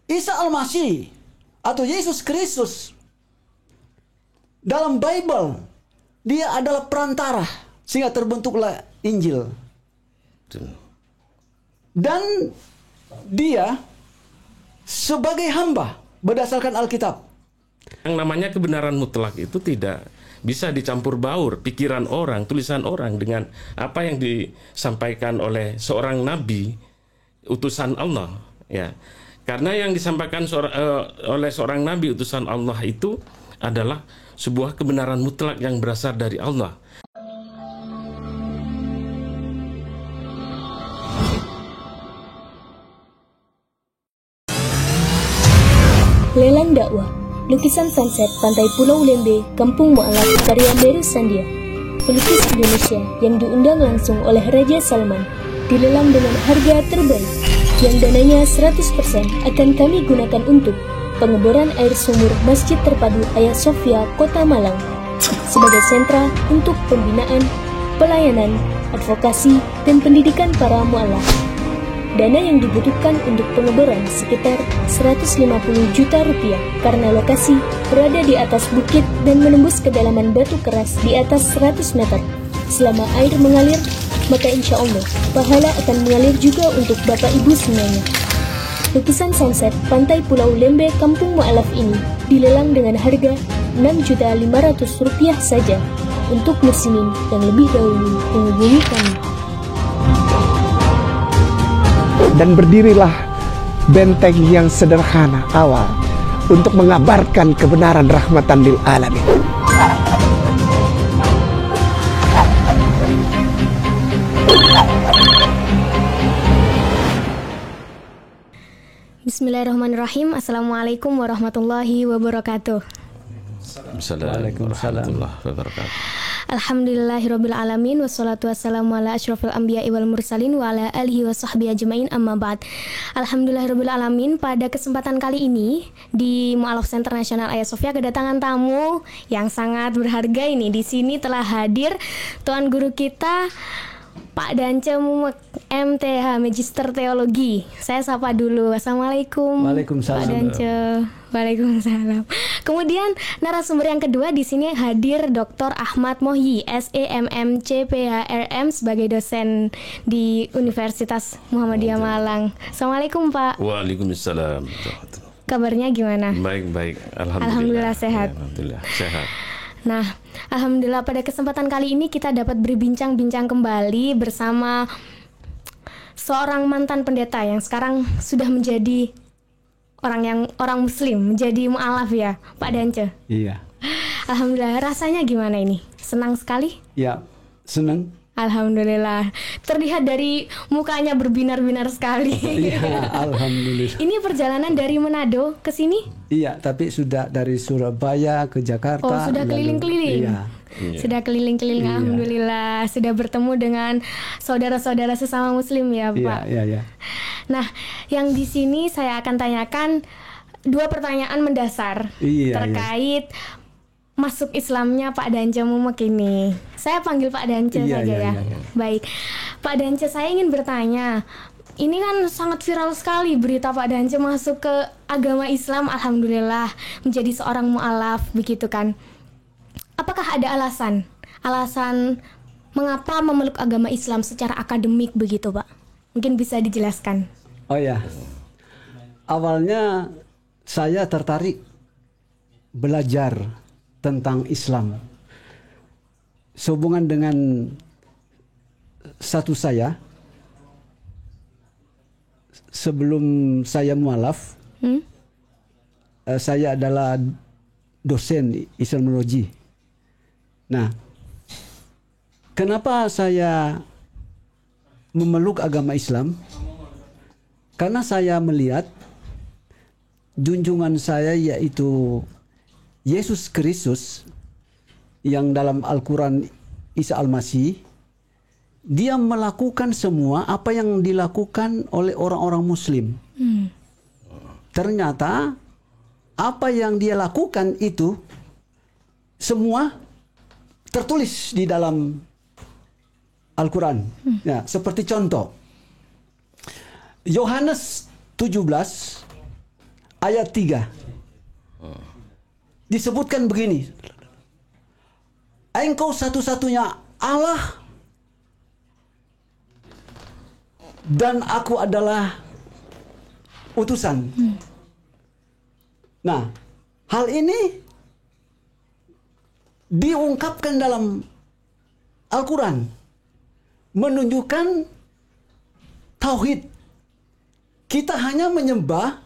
Isa Al-Masih atau Yesus Kristus dalam Bible, dia adalah perantara sehingga terbentuklah Injil. Dan dia sebagai hamba berdasarkan Alkitab. Yang namanya kebenaran mutlak itu tidak bisa dicampur baur pikiran orang, tulisan orang dengan apa yang disampaikan oleh seorang nabi, utusan Allah, ya. Karena yang disampaikan oleh seorang nabi, utusan Allah itu adalah sebuah kebenaran mutlak yang berasal dari Allah. Lelang dakwah, lukisan sunset pantai Pulau Lembe, Kampung Mu'alaf, karya Mary Sandia. Pelukis Indonesia yang diundang langsung oleh Raja Salman, dilelang dengan harga terbaik, yang dananya 100% akan kami gunakan untuk pengeboran air sumur Masjid Terpadu Hagia Sophia, Kota Malang, sebagai sentra untuk pembinaan, pelayanan, advokasi, dan pendidikan para mu'alaf. Dana yang dibutuhkan untuk pengeboran sekitar 150 juta rupiah karena lokasi berada di atas bukit dan menembus kedalaman batu keras di atas 100 meter. Selama air mengalir, maka insya Allah pahala akan mengalir juga untuk Bapak Ibu semuanya. Lukisan sunset pantai Pulau Lembe Kampung Mu'alaf ini dilelang dengan harga Rp6.500.000 saja untuk muslimin yang lebih dahulu menghubungi kami. Dan berdirilah benteng yang sederhana awal untuk mengabarkan kebenaran rahmatan lil alamin. Bismillahirrahmanirrahim. Assalamualaikum warahmatullahi wabarakatuh. Assalamualaikum warahmatullahi wabarakatuh. Alhamdulillahirabbil alamin, wassalatu wassalamu ala asyrofil anbiya'i wal mursalin wa ala alihi wa sahbihi ajmain, amma ba'd. Alhamdulillahirabbil alamin, pada kesempatan kali ini di Mu'alaf Center Nasional Hagia Sophia kedatangan tamu yang sangat berharga ini. Di sini telah hadir tuan guru kita Pak Dance Mumek, MTH, Magister Teologi. Saya sapa dulu. Assalamualaikum. Waalaikumsalam. Pak Dance. Waalaikumsalam. Kemudian narasumber yang kedua di sini hadir Dr. Ahmad Mohyi, SEMM CPHRM sebagai dosen di Universitas Muhammadiyah Malang. Assalamualaikum Pak. Waalaikumsalam. Kabarnya gimana? Baik. Alhamdulillah sehat. Alhamdulillah sehat. Nah, alhamdulillah pada kesempatan kali ini kita dapat berbincang-bincang kembali bersama seorang mantan pendeta yang sekarang sudah menjadi orang muslim, menjadi mu'alaf ya, Pak Dance. Iya. Alhamdulillah, rasanya gimana ini? Senang sekali? Ya, senang. Alhamdulillah. Terlihat dari mukanya berbinar-binar sekali. Iya, alhamdulillah. Ini perjalanan dari Manado ke sini? Iya, tapi sudah dari Surabaya ke Jakarta. Oh, sudah keliling-keliling. Iya. Sudah keliling-keliling. Iya. Alhamdulillah, sudah bertemu dengan saudara-saudara sesama muslim ya, Pak. Iya. Nah, yang di sini saya akan tanyakan dua pertanyaan mendasar terkait masuk Islamnya Pak Dance Mumek ini. Saya panggil Pak Dance saja ya. Baik, Pak Dance, saya ingin bertanya. Ini kan sangat viral sekali berita Pak Dance masuk ke agama Islam, alhamdulillah, menjadi seorang mu'alaf, begitu kan. Apakah ada alasan mengapa memeluk agama Islam secara akademik begitu, Pak? Mungkin bisa dijelaskan. Oh ya, awalnya saya tertarik belajar tentang Islam sehubungan dengan status saya sebelum saya mu'alaf. Saya adalah dosen Islamologi. Nah, kenapa saya memeluk agama Islam? Karena saya melihat junjungan saya yaitu Yesus Kristus yang dalam Al-Quran Isa Al-Masih, dia melakukan semua apa yang dilakukan oleh orang-orang muslim. Ternyata apa yang dia lakukan itu semua tertulis di dalam Al-Quran. Ya, seperti contoh Yohanes 17 ayat 3. Disebutkan begini. Engkau satu-satunya Allah dan aku adalah utusan. Nah, hal ini diungkapkan dalam Al-Quran, menunjukkan tauhid. Kita hanya menyembah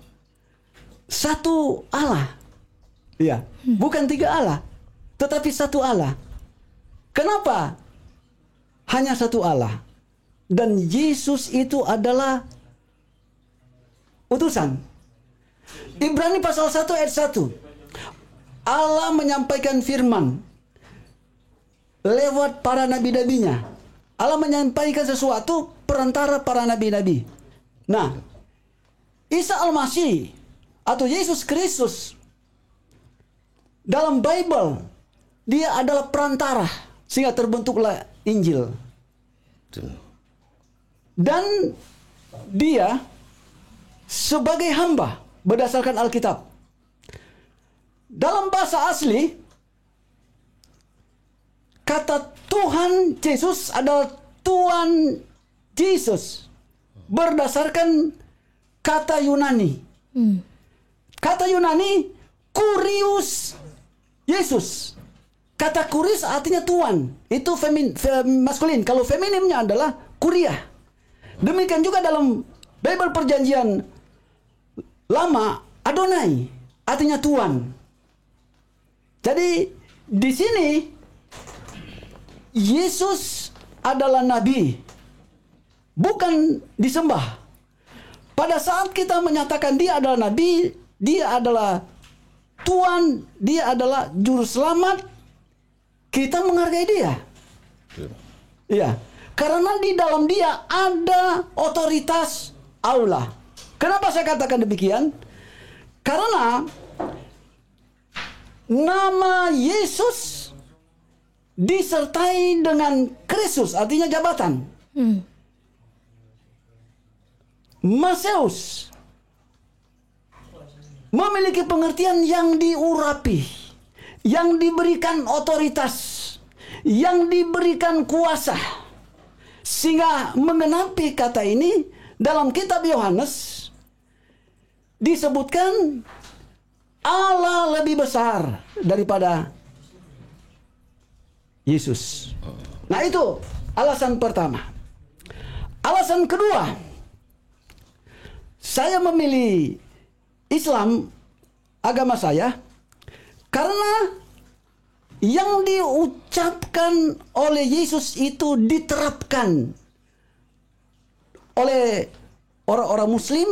satu Allah. Ya, bukan 3 Allah, tetapi satu Allah. Kenapa hanya satu Allah? Dan Yesus itu adalah utusan. Ibrani pasal 1 ayat 1. Allah menyampaikan firman lewat para nabi-nabinya. Allah menyampaikan sesuatu perantara para nabi-nabi. Nah, Isa Al-Masih atau Yesus Kristus dalam Bible, dia adalah perantara sehingga terbentuklah Injil. Dan dia sebagai hamba berdasarkan Alkitab. Dalam bahasa asli, kata Tuhan Yesus adalah Tuhan Yesus berdasarkan kata Yunani. Kata Yunani Kurios Yesus. Kata Kurios artinya Tuhan. Itu maskulin. Kalau feminimnya adalah Kuria. Demikian juga dalam Bible Perjanjian Lama, Adonai artinya Tuhan. Jadi di sini Yesus adalah nabi, bukan disembah. Pada saat kita menyatakan dia adalah nabi, dia adalah Tuhan, dia adalah juru selamat, kita menghargai dia. Iya, karena di dalam dia ada otoritas Allah. Kenapa saya katakan demikian? Karena nama Yesus disertai dengan Kristus, artinya jabatan. Maseus memiliki pengertian yang diurapi, yang diberikan otoritas, yang diberikan kuasa. Sehingga menggenapi kata ini dalam kitab Yohanes disebutkan Allah lebih besar daripada Yesus. Nah, itu alasan pertama. Alasan kedua, saya memilih Islam, agama saya, karena yang diucapkan oleh Yesus itu diterapkan oleh orang-orang Muslim,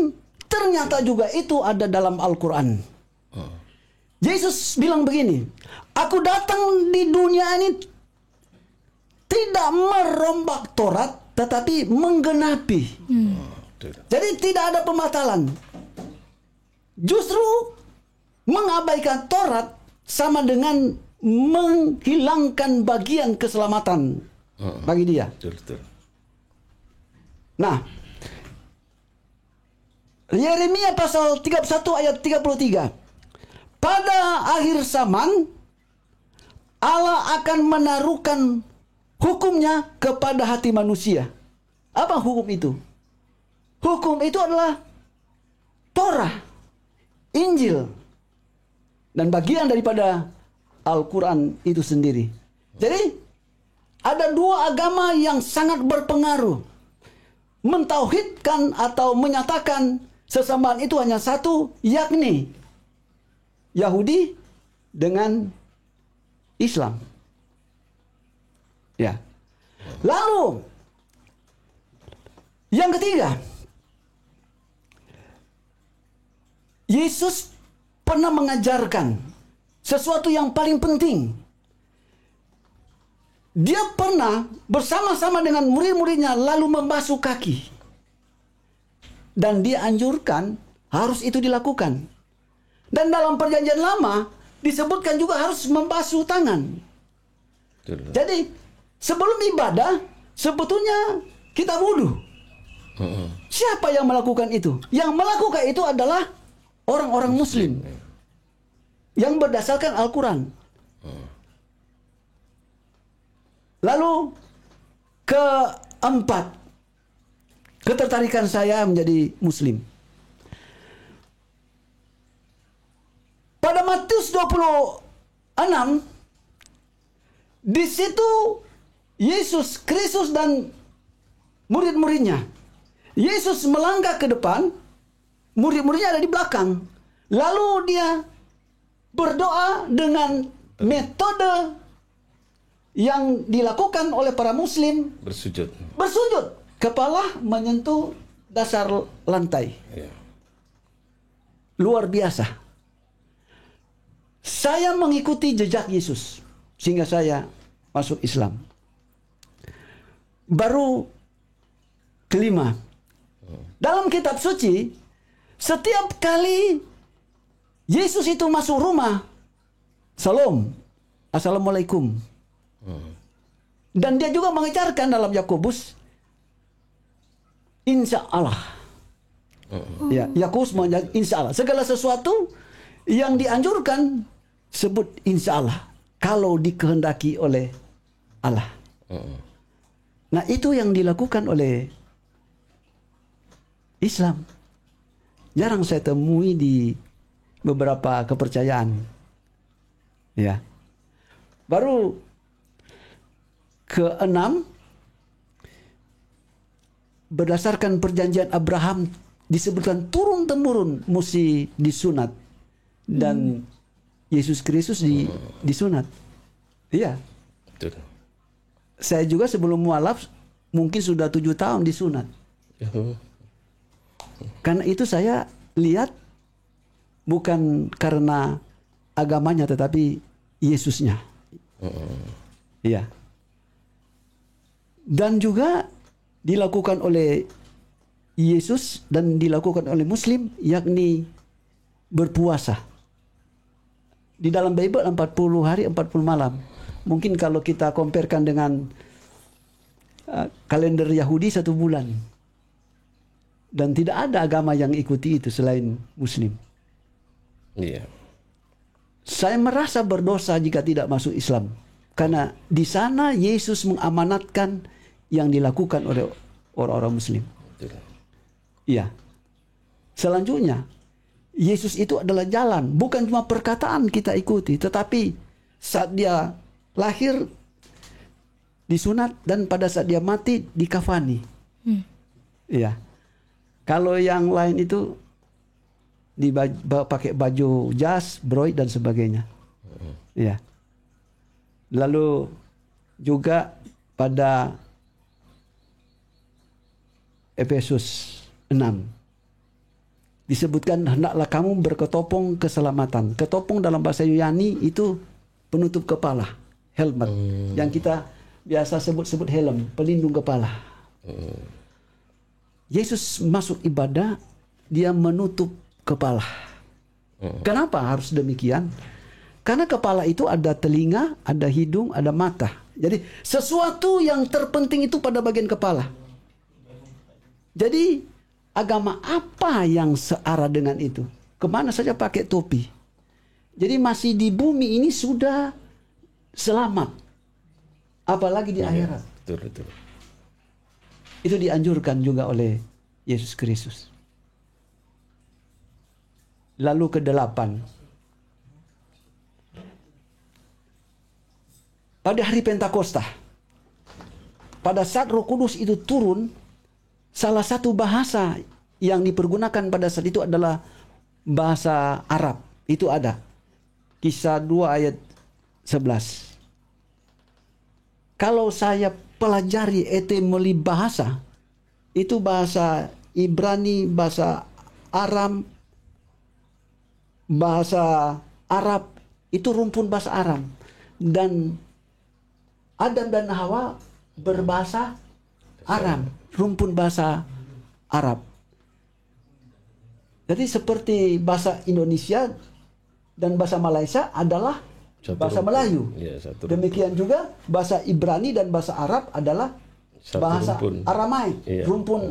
ternyata juga itu ada dalam Al-Quran. Yesus bilang begini, aku datang di dunia ini tidak merombak Taurat, tetapi menggenapi. Jadi tidak ada pembatalan. Justru mengabaikan Taurat sama dengan menghilangkan bagian keselamatan bagi dia. Nah, Yeremia pasal 31 ayat 33. Pada akhir zaman Allah akan menaruhkan hukumnya kepada hati manusia. Apa hukum itu? Hukum itu adalah Torah, Injil, dan bagian daripada Al-Quran itu sendiri. Jadi ada dua agama yang sangat berpengaruh. Mentauhidkan atau menyatakan sesembahan itu hanya satu, yakni Yahudi dengan Islam. Ya. Lalu yang ketiga, Yesus pernah mengajarkan sesuatu yang paling penting. Dia pernah bersama-sama dengan murid-muridnya lalu membasuh kaki. Dan dia anjurkan harus itu dilakukan. Dan dalam perjanjian lama disebutkan juga harus membasuh tangan. Jadi sebelum ibadah sebetulnya kita wudu. Siapa yang melakukan itu? Yang melakukan itu adalah orang-orang Muslim yang berdasarkan Al-Quran. Lalu keempat, ketertarikan saya menjadi Muslim. Pada Matius 26, di situ Yesus Kristus dan murid-muridnya. Yesus melangkah ke depan, murid-muridnya ada di belakang. Lalu dia berdoa dengan metode yang dilakukan oleh para Muslim. Bersujud. Kepala menyentuh dasar lantai. Ya. Luar biasa. Saya mengikuti jejak Yesus sehingga saya masuk Islam. Baru kelima, dalam kitab suci, setiap kali Yesus itu masuk rumah, Salam, Assalamualaikum. Dan dia juga mengajarkan dalam Yakobus, Insya Allah. Ya, Yakobus mengajarkan Insya Allah. Segala sesuatu yang dianjurkan sebut Insya Allah, kalau dikehendaki oleh Allah. Nah, itu yang dilakukan oleh Islam. Jarang saya temui di beberapa kepercayaan. Ya. Baru keenam, berdasarkan perjanjian Abraham disebutkan turun-temurun mesti disunat, dan Yesus Kristus disunat. Iya. Betul. Saya juga sebelum mualaf mungkin sudah 7 tahun disunat. Karena itu saya lihat bukan karena agamanya tetapi Yesusnya. Iya. Dan juga dilakukan oleh Yesus dan dilakukan oleh Muslim, yakni berpuasa. Di dalam Bible 40 hari 40 malam. Mungkin kalau kita comparekan dengan kalender Yahudi 1 bulan. Dan tidak ada agama yang ikuti itu selain Muslim. Iya. Saya merasa berdosa jika tidak masuk Islam. Karena di sana Yesus mengamanatkan yang dilakukan oleh orang-orang Muslim. Betul. Iya. Selanjutnya, Yesus itu adalah jalan. Bukan cuma perkataan kita ikuti. Tetapi saat dia lahir disunat, dan pada saat dia mati dikafani. Iya. Kalau yang lain itu pakai baju jas, broid dan sebagainya. Iya. Lalu juga pada Efesus 6 disebutkan, hendaklah kamu berketopong keselamatan. Ketopong dalam bahasa Yunani itu penutup kepala, helmet. Yang kita biasa sebut helm, pelindung kepala. Yesus masuk ibadah, dia menutup kepala. Kenapa harus demikian? Karena kepala itu ada telinga, ada hidung, ada mata. Jadi sesuatu yang terpenting itu pada bagian kepala. Jadi agama apa yang searah dengan itu? Kemana saja pakai topi. Jadi masih di bumi ini sudah selamat. Apalagi di akhirat. Betul. Itu dianjurkan juga oleh Yesus Kristus. Lalu ke-8. Pada hari Pentakosta, pada saat Roh Kudus itu turun, salah satu bahasa yang dipergunakan pada saat itu adalah bahasa Arab. Itu ada. Kisah 2 ayat 11. Kalau saya pelajari etimologi bahasa, itu bahasa Ibrani, bahasa Aram, bahasa Arab, itu rumpun bahasa Aram. Dan Adam dan Hawa berbahasa Aram, rumpun bahasa Arab. Jadi seperti bahasa Indonesia dan bahasa Malaysia adalah bahasa Melayu. Ya, demikian juga bahasa Ibrani dan bahasa Arab adalah bahasa rumpun. Aramaik, rumpun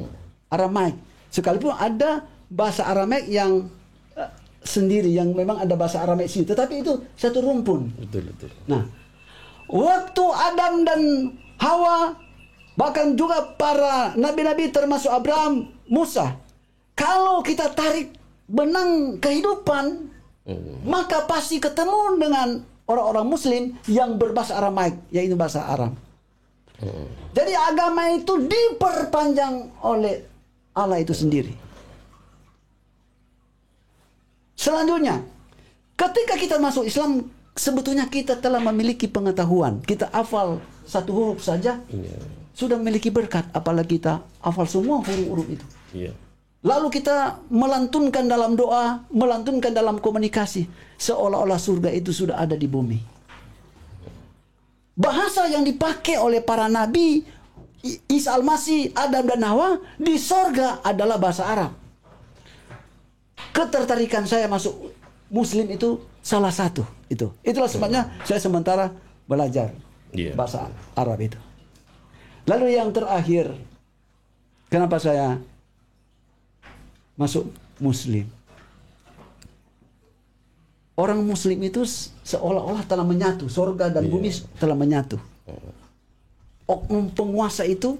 Aramaik. Sekalipun ada bahasa Aramaik yang sendiri yang memang ada bahasa Aramaik sih, tetapi itu satu rumpun. Betul. Nah, waktu Adam dan Hawa, bahkan juga para nabi-nabi termasuk Abraham, Musa, kalau kita tarik benang kehidupan, maka pasti ketemu dengan orang-orang Muslim yang berbahasa Aramaik, yaitu bahasa Aram. Jadi agama itu diperpanjang oleh Allah itu sendiri. Selanjutnya, ketika kita masuk Islam, sebetulnya kita telah memiliki pengetahuan. Kita hafal satu huruf saja, sudah memiliki berkat. Apalagi kita hafal semua huruf-huruf itu. Lalu kita melantunkan dalam doa, melantunkan dalam komunikasi, seolah-olah surga itu sudah ada di bumi. Bahasa yang dipakai oleh para nabi, Isa Al-Masih, Adam dan Hawa di sorga adalah bahasa Arab. Ketertarikan saya masuk Muslim itu salah satu itu. Itulah sebabnya saya sementara belajar bahasa Arab itu. Lalu yang terakhir, kenapa saya masuk Muslim? Orang Muslim itu seolah-olah telah menyatu, sorga dan bumi telah menyatu. Oknum penguasa itu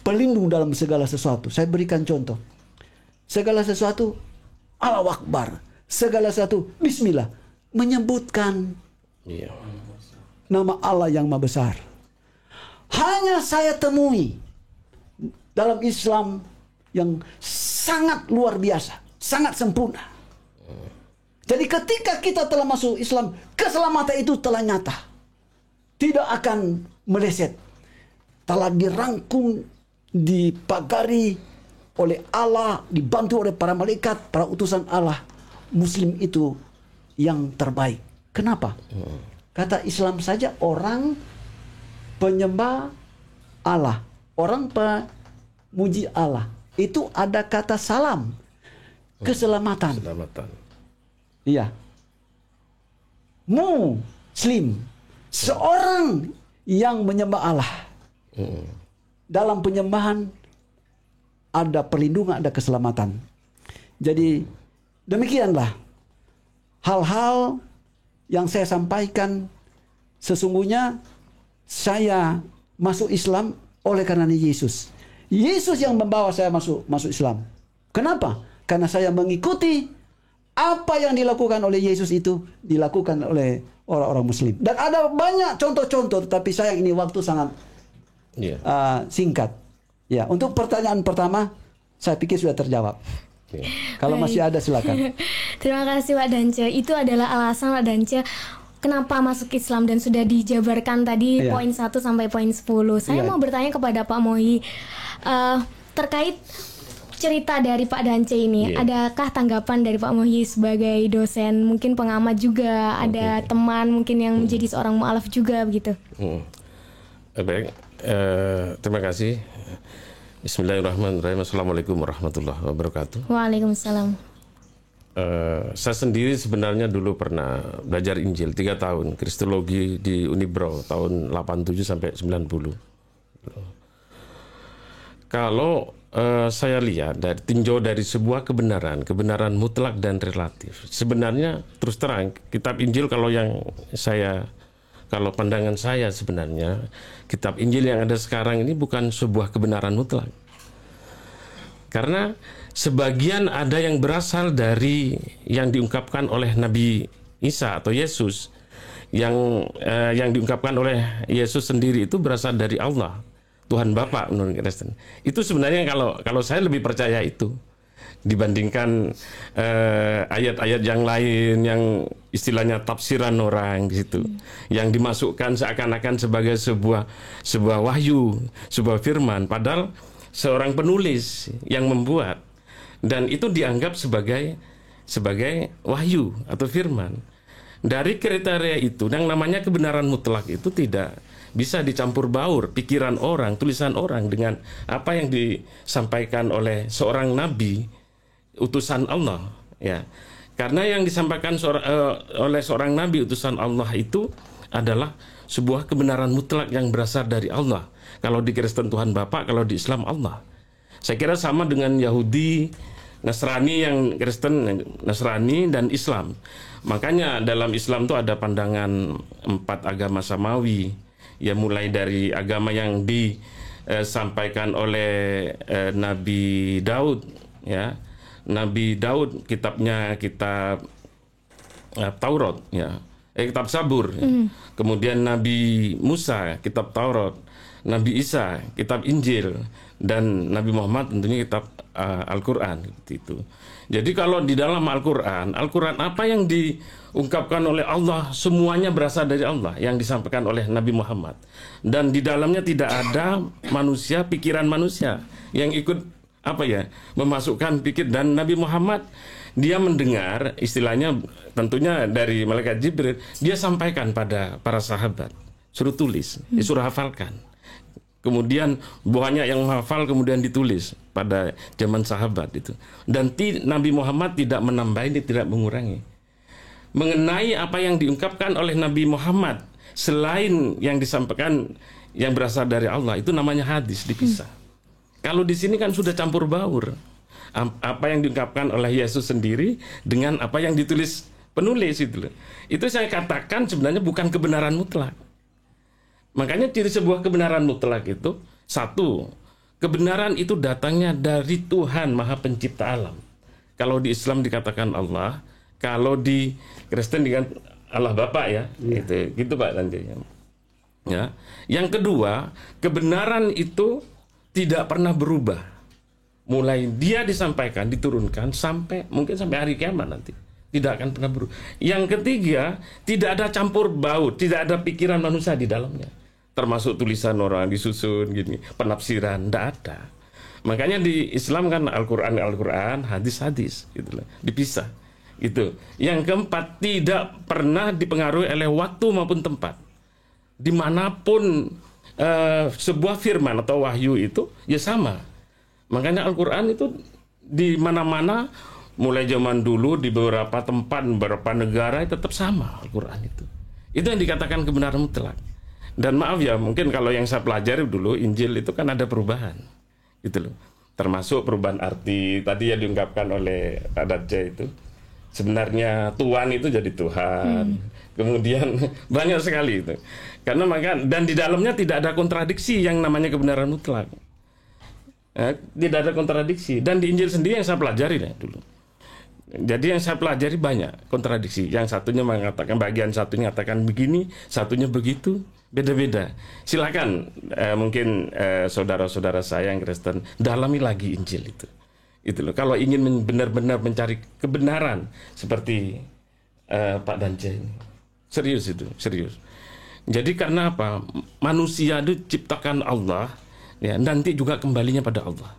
pelindung dalam segala sesuatu. Saya berikan contoh. Segala sesuatu Allahu Akbar, segala sesuatu Bismillah, menyebutkan nama Allah yang Maha Besar. Hanya saya temui dalam Islam yang sangat luar biasa, sangat sempurna. Jadi ketika kita telah masuk Islam, keselamatan itu telah nyata, tidak akan meleset, telah dirangkum, dipagari oleh Allah, dibantu oleh para malaikat, para utusan Allah. Muslim itu yang terbaik. Kenapa? Kata Islam saja orang penyembah Allah, orang pemuji Allah, itu ada kata salam, keselamatan. Iya. Muslim, seorang yang menyembah Allah. Dalam penyembahan ada perlindungan, ada keselamatan. Jadi demikianlah hal-hal yang saya sampaikan. Sesungguhnya saya masuk Islam oleh karena Yesus. Yesus yang membawa saya masuk Islam. Kenapa? Karena saya mengikuti apa yang dilakukan oleh Yesus itu dilakukan oleh orang-orang Muslim. Dan ada banyak contoh-contoh, tetapi sayang ini waktu sangat singkat. Ya, untuk pertanyaan pertama saya pikir sudah terjawab. Kalau masih ada silakan. Terima kasih Pak Dance. Itu adalah alasan Pak Dance kenapa masuk Islam dan sudah dijabarkan tadi poin 1 sampai poin 10. Saya mau bertanya kepada Pak Mohi terkait cerita dari Pak Dance ini. Adakah tanggapan dari Pak Mohi sebagai dosen, mungkin pengamat juga, ada teman mungkin yang menjadi seorang mu'alaf juga begitu? Baik, terima kasih. Bismillahirrahmanirrahim. Assalamualaikum warahmatullahi wabarakatuh. Waalaikumsalam. Saya sendiri sebenarnya dulu pernah belajar Injil 3 tahun, Kristologi di Unibro tahun 87 sampai 90. Kalau saya lihat dari tinjau dari sebuah kebenaran mutlak dan relatif. Sebenarnya terus terang kitab Injil kalau pandangan saya sebenarnya kitab Injil yang ada sekarang ini bukan sebuah kebenaran mutlak. Karena sebagian ada yang berasal dari yang diungkapkan oleh Nabi Isa atau Yesus, yang diungkapkan oleh Yesus sendiri itu berasal dari Allah, Tuhan Bapa menurut Kristen. Itu sebenarnya kalau saya lebih percaya itu dibandingkan ayat-ayat yang lain yang istilahnya tafsiran orang di situ, yang dimasukkan seakan-akan sebagai sebuah wahyu, sebuah firman, padahal seorang penulis yang membuat, dan itu dianggap sebagai wahyu atau firman. Dari kriteria itu, yang namanya kebenaran mutlak itu tidak bisa dicampur baur pikiran orang, tulisan orang dengan apa yang disampaikan oleh seorang nabi, utusan Allah, ya. Karena yang disampaikan oleh seorang nabi utusan Allah itu adalah sebuah kebenaran mutlak yang berasal dari Allah. Kalau di Kristen Tuhan Bapa, kalau di Islam Allah. Saya kira sama dengan Yahudi, Nasrani yang Kristen, Nasrani dan Islam. Makanya dalam Islam itu ada pandangan 4 agama samawi. Ya, mulai dari agama yang disampaikan oleh Nabi Daud, ya. Nabi Daud kitabnya kitab Taurat, ya. Kitab Zabur. Ya. Kemudian Nabi Musa kitab Taurat, Nabi Isa kitab Injil, dan Nabi Muhammad tentunya kitab Al-Quran itu. Jadi kalau di dalam Al-Quran apa yang diungkapkan oleh Allah semuanya berasal dari Allah yang disampaikan oleh Nabi Muhammad, dan di dalamnya tidak ada manusia, pikiran manusia yang ikut memasukkan pikir. Dan Nabi Muhammad dia mendengar, istilahnya tentunya dari malaikat Jibril, dia sampaikan pada para sahabat, suruh tulis, suruh hafalkan. Kemudian banyak yang menghafal, kemudian ditulis pada zaman sahabat itu. Dan Nabi Muhammad tidak menambah, tidak mengurangi. Mengenai apa yang diungkapkan oleh Nabi Muhammad selain yang disampaikan yang berasal dari Allah, itu namanya hadis, dipisah. Kalau di sini kan sudah campur baur. Apa yang diungkapkan oleh Yesus sendiri dengan apa yang ditulis penulis itu. Itu saya katakan sebenarnya bukan kebenaran mutlak. Makanya ciri sebuah kebenaran mutlak itu, satu, kebenaran itu datangnya dari Tuhan Maha Pencipta alam. Kalau di Islam dikatakan Allah, kalau di Kristen dikatakan Allah Bapa, ya. Gitu Pak nanti. Ya. Yang kedua, kebenaran itu tidak pernah berubah. Mulai dia disampaikan, diturunkan sampai hari kiamat nanti. Tidak akan pernah berubah. Yang ketiga, tidak ada campur baur, tidak ada pikiran manusia di dalamnya. Termasuk tulisan orang disusun gini, penafsiran, tidak ada. Makanya di Islam kan Al-Quran, hadis-hadis, gitu lah, dipisah. Itu. Yang keempat, tidak pernah dipengaruhi oleh waktu maupun tempat. Dimanapun sebuah firman atau wahyu itu, ya sama. Makanya Al-Quran itu di mana-mana, mulai zaman dulu di beberapa tempat, beberapa negara tetap sama Al-Quran itu. Itu yang dikatakan kebenaran mutlak. Dan maaf ya, mungkin kalau yang saya pelajari dulu Injil itu kan ada perubahan, gitu loh. Termasuk perubahan arti tadi yang diungkapkan oleh Pak Dace itu. Sebenarnya Tuhan itu jadi Tuhan. Kemudian banyak sekali itu. Karena dan di dalamnya tidak ada kontradiksi yang namanya kebenaran mutlak. Tidak ada kontradiksi. Dan di Injil sendiri yang saya pelajari dulu. Jadi yang saya pelajari banyak kontradiksi. Yang satunya mengatakan, bagian satunya mengatakan begini, satunya begitu, beda-beda. Silakan mungkin saudara-saudara saya yang Kristen dalami lagi Injil itu. Itu loh. Kalau ingin benar-benar mencari kebenaran seperti Pak Dance ini. Serius itu, serius. Jadi karena apa? Manusia itu ciptakan Allah, ya, nanti juga kembalinya pada Allah.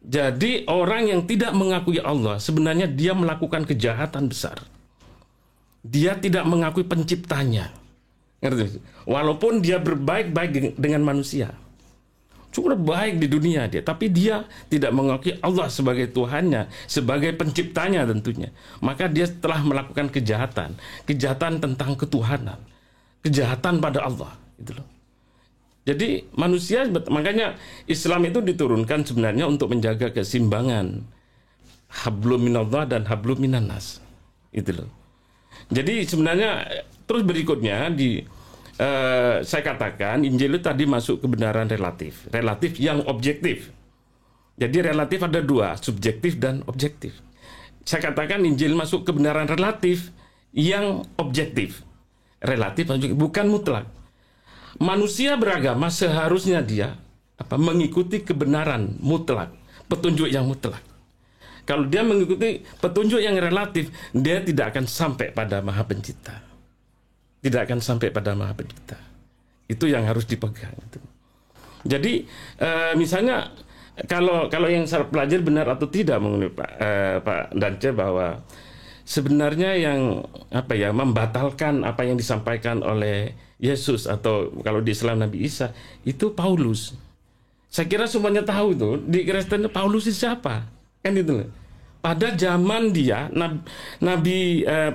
Jadi orang yang tidak mengakui Allah sebenarnya dia melakukan kejahatan besar. Dia tidak mengakui penciptanya. Ngerti? Walaupun dia berbaik-baik dengan manusia. Cukup baik di dunia dia, tapi dia tidak mengakui Allah sebagai Tuhannya, sebagai penciptanya tentunya. Maka dia telah melakukan kejahatan tentang ketuhanan, kejahatan pada Allah, gitu loh. Jadi manusia, makanya Islam itu diturunkan sebenarnya untuk menjaga keseimbangan hablum minallah dan hablum minannas, itu loh. Jadi sebenarnya terus berikutnya saya katakan Injil itu tadi masuk kebenaran relatif yang objektif. Jadi relatif ada dua, subjektif dan objektif. Saya katakan Injil masuk kebenaran relatif yang objektif, relatif bukan mutlak. Manusia beragama seharusnya dia mengikuti kebenaran mutlak, petunjuk yang mutlak. Kalau dia mengikuti petunjuk yang relatif, dia tidak akan sampai pada Maha Pencipta. Tidak akan sampai pada Maha Pencipta. Itu yang harus dipegang. Jadi misalnya kalau yang saya pelajari benar atau tidak mengenai Pak Dance bahwa sebenarnya yang membatalkan apa yang disampaikan oleh Yesus atau kalau di Islam Nabi Isa itu Paulus. Saya kira semuanya tahu itu di Kristen Paulus itu siapa? Kan itu. Pada zaman dia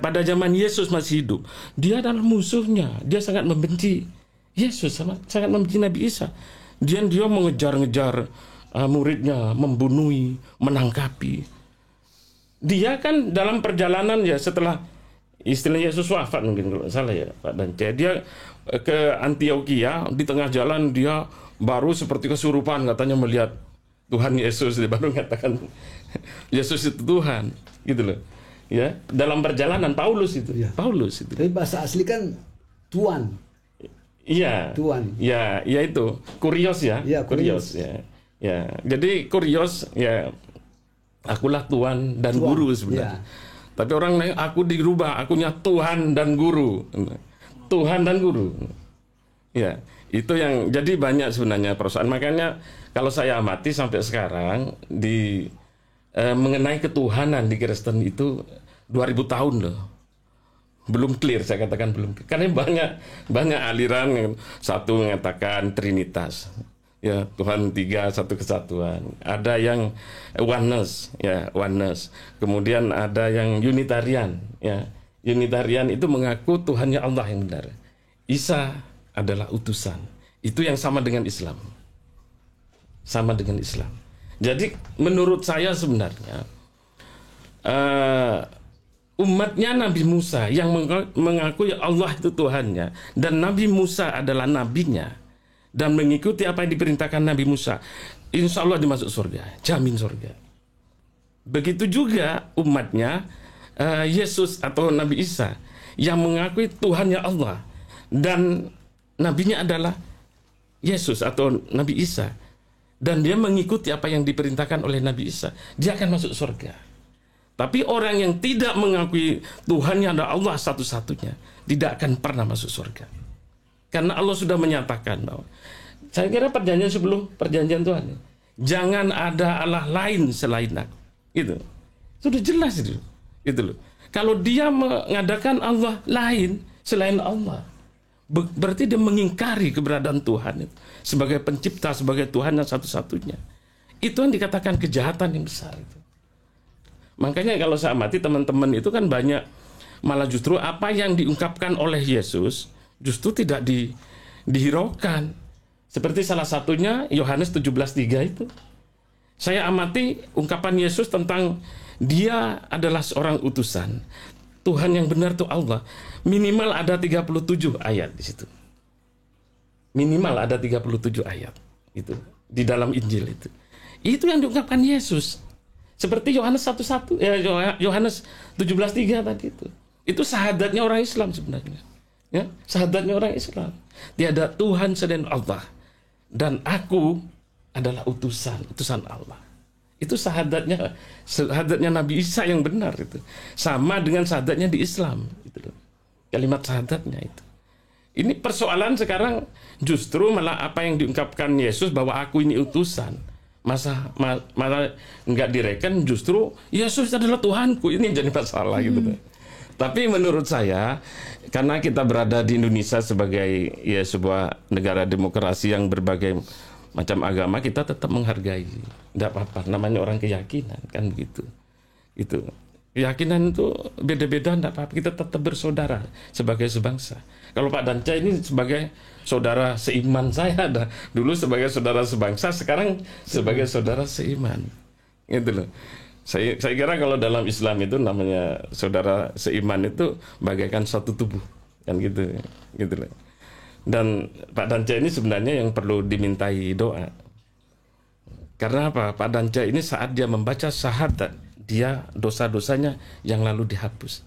pada zaman Yesus masih hidup, dia adalah musuhnya. Dia sangat membenci Yesus, sangat membenci Nabi Isa. Dia mengejar-ngejar muridnya membunuhi, menangkapi. Dia kan dalam perjalanan ya setelah istilah Yesus wafat mungkin kalau salah ya Pak Dance, dia ke Antioquia, di tengah jalan dia baru seperti kesurupan katanya melihat Tuhan Yesus, dia baru mengatakan Yesus itu Tuhan gitu loh. Ya, dalam perjalanan Paulus itu. Ya. Paulus itu. Tapi bahasa asli kan Tuan. Iya. Tuan. Ya, ya itu. Kurios ya. Ya, kurios. Ya. Ya. Jadi kurios ya akulah Tuhan dan Tuan. guru sebenarnya. Ya. Tapi orang lain aku dirubah, akunya Tuhan dan guru. Tuhan dan guru. Ya, itu yang jadi banyak sebenarnya persoalan. Makanya kalau saya amati sampai sekarang di mengenai ketuhanan di Kristen itu 2000 tahun loh. Belum clear, saya katakan belum clear. Karena banyak aliran yang satu mengatakan Trinitas. Ya, Tuhan tiga, satu kesatuan. Ada yang oneness, ya, oneness. Kemudian ada yang Unitarian, ya. Unitarian itu mengaku Tuhannya Allah yang benar. Isa adalah utusan. Itu yang sama dengan Islam. Sama dengan Islam. Jadi menurut saya sebenarnya umatnya Nabi Musa yang mengakui Allah itu Tuhannya dan Nabi Musa adalah nabinya dan mengikuti apa yang diperintahkan Nabi Musa, insya Allah dimasuk surga, jamin surga. Begitu juga umatnya Yesus atau Nabi Isa yang mengakui Tuhannya Allah dan nabinya adalah Yesus atau Nabi Isa, dan dia mengikuti apa yang diperintahkan oleh Nabi Isa, dia akan masuk surga. Tapi orang yang tidak mengakui Tuhannya adalah Allah satu-satunya tidak akan pernah masuk surga. Karena Allah sudah menyatakan bahwa, saya kira perjanjian sebelum perjanjian Tuhan, jangan ada Allah lain selain aku. Itu sudah jelas itu. Itu loh. Kalau dia mengadakan Allah lain selain Allah, berarti dia mengingkari keberadaan Tuhan itu sebagai pencipta, sebagai Tuhan yang satu-satunya. Itu yang dikatakan kejahatan yang besar itu. Makanya kalau saya amati teman-teman itu kan banyak malah justru apa yang diungkapkan oleh Yesus justru tidak dihiraukan. Seperti salah satunya Yohanes 17:3 itu. Saya amati ungkapan Yesus tentang dia adalah seorang utusan. Tuhan yang benar itu Allah. Minimal ada 37 ayat di situ. Minimal ada 37 ayat itu di dalam Injil itu. Itu yang diungkapkan Yesus. Seperti Yohanes 1:1 Yohanes 17:3 tadi itu. Itu syahadatnya orang Islam sebenarnya. Ya, syahadatnya orang Islam. Tiada Tuhan selain Allah dan aku adalah utusan Allah. Itu syahadatnya Nabi Isa yang benar itu. Sama dengan syahadatnya di Islam itu. Kalimat syahadatnya itu. Ini persoalan sekarang justru malah apa yang diungkapkan Yesus bahwa aku ini utusan. Malah nggak direken justru Yesus adalah Tuhanku. Ini jadi masalah gitu. Tapi menurut saya karena kita berada di Indonesia sebagai ya sebuah negara demokrasi yang berbagai macam agama, kita tetap menghargai. Tidak apa-apa, namanya orang keyakinan kan begitu. Itu keyakinan itu beda-beda, tidak apa-apa. Kita tetap bersaudara sebagai sebangsa. Kalau Pak Dance ini sebagai saudara seiman saya, dulu sebagai saudara sebangsa, sekarang sebagai saudara seiman. Gitu loh. Saya kira kalau dalam Islam itu namanya saudara seiman itu bagaikan satu tubuh, kan gitu loh. Dan Pak Dance ini sebenarnya yang perlu dimintai doa. Karena apa? Pak Dance ini saat dia membaca syahadat, dia dosa-dosanya yang lalu dihapus.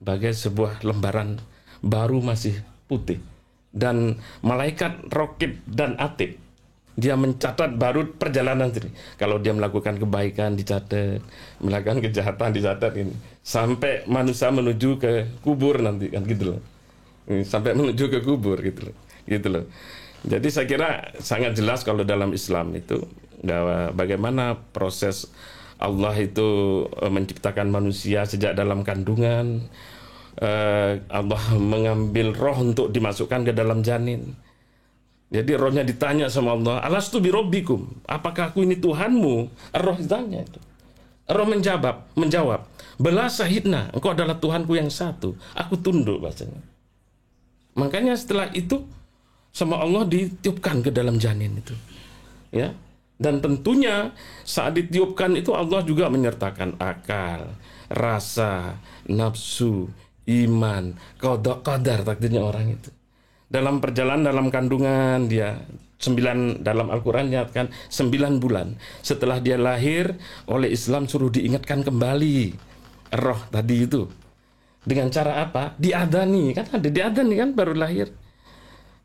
Bagai sebuah lembaran baru masih putih. Dan malaikat Raqib dan Atid, dia mencatat baru perjalanan sendiri. Kalau dia melakukan kebaikan dicatat, melakukan kejahatan dicatat ini. Sampai manusia menuju ke kubur nanti kan gitu loh. Sampai menuju ke kubur gitu loh. Jadi saya kira sangat jelas kalau dalam Islam itu bahwa bagaimana proses Allah itu menciptakan manusia sejak dalam kandungan, Allah mengambil roh untuk dimasukkan ke dalam janin. Jadi rohnya ditanya sama Allah, alastu bi rabbikum, apakah aku ini Tuhanmu? Roh ditanya itu. Roh menjawab, bala syahidna, engkau adalah Tuhanku yang satu. Aku tunduk bahasanya. Makanya setelah itu sama Allah ditiupkan ke dalam janin itu. Ya. Dan tentunya saat ditiupkan itu Allah juga menyertakan akal, rasa, nafsu, iman, qadar takdirnya orang itu. Dalam perjalanan dalam kandungan dia 9 dalam Al-Quran nyatakan 9 bulan setelah dia lahir oleh Islam suruh diingatkan kembali roh tadi itu. Dengan cara apa? Diadani, kan ada diadani kan baru lahir.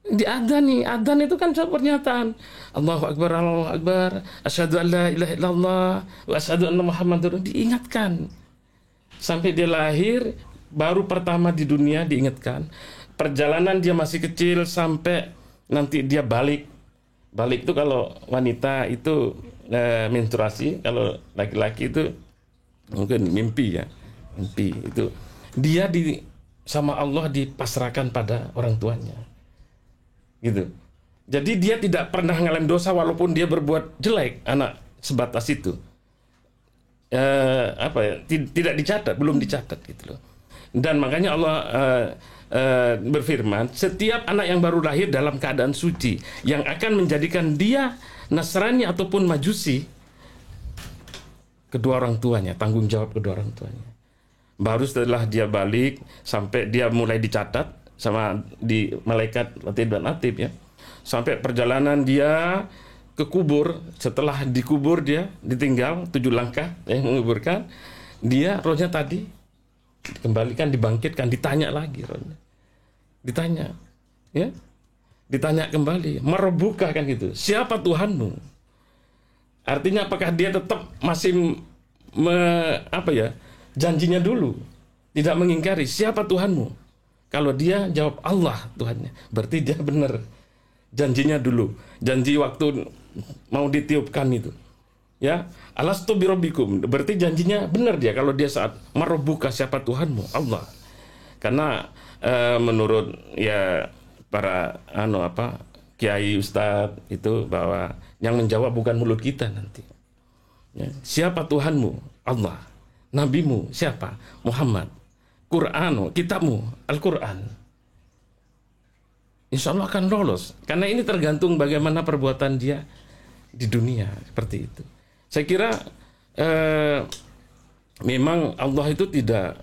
Diadani, adzan itu kan pernyataan Allahu Akbar, asyhadu an la ilaha illallah wa asyhadu anna Muhammadar, diingatkan. Sampai dia lahir baru pertama di dunia diingatkan. Perjalanan dia masih kecil sampai nanti dia balik. Balik itu kalau wanita itu menstruasi, kalau laki-laki itu mungkin mimpi ya. Mimpi itu. Dia sama Allah dipasrahkan pada orang tuanya. Gitu. Jadi dia tidak pernah ngalamin dosa walaupun dia berbuat jelek, anak sebatas itu. Tidak dicatat, belum dicatat gitu loh. Dan makanya Allah berfirman, setiap anak yang baru lahir dalam keadaan suci yang akan menjadikan dia Nasrani ataupun Majusi, kedua orang tuanya, tanggung jawab kedua orang tuanya. Baru setelah dia balik sampai dia mulai dicatat sama di malaikat Latif dan Atib ya. Sampai perjalanan dia ke kubur, setelah dikubur dia ditinggal 7 langkah menguburkan, dia rohnya tadi dikembalikan, dibangkitkan, ditanya lagi rohnya. Ditanya. Ya. Ditanya kembali, "Marabbuka," kan gitu. Siapa Tuhanmu? Artinya apakah dia tetap masih janjinya dulu, tidak mengingkari siapa Tuhanmu? Kalau dia jawab Allah Tuhannya, berarti dia benar janjinya dulu, janji waktu mau ditiupkan itu. Ya, alastu birabbikum, berarti janjinya benar dia kalau dia saat marabbuka, siapa Tuhanmu? Allah. Karena menurut ya para kiai ustadz itu bahwa yang menjawab bukan mulut kita nanti. Ya, siapa Tuhanmu? Allah. Nabimu siapa? Muhammad. Quran, kitabmu, Al-Quran. Insya Allah akan lolos. Karena ini tergantung bagaimana perbuatan dia di dunia. Seperti itu. Saya kira memang Allah itu tidak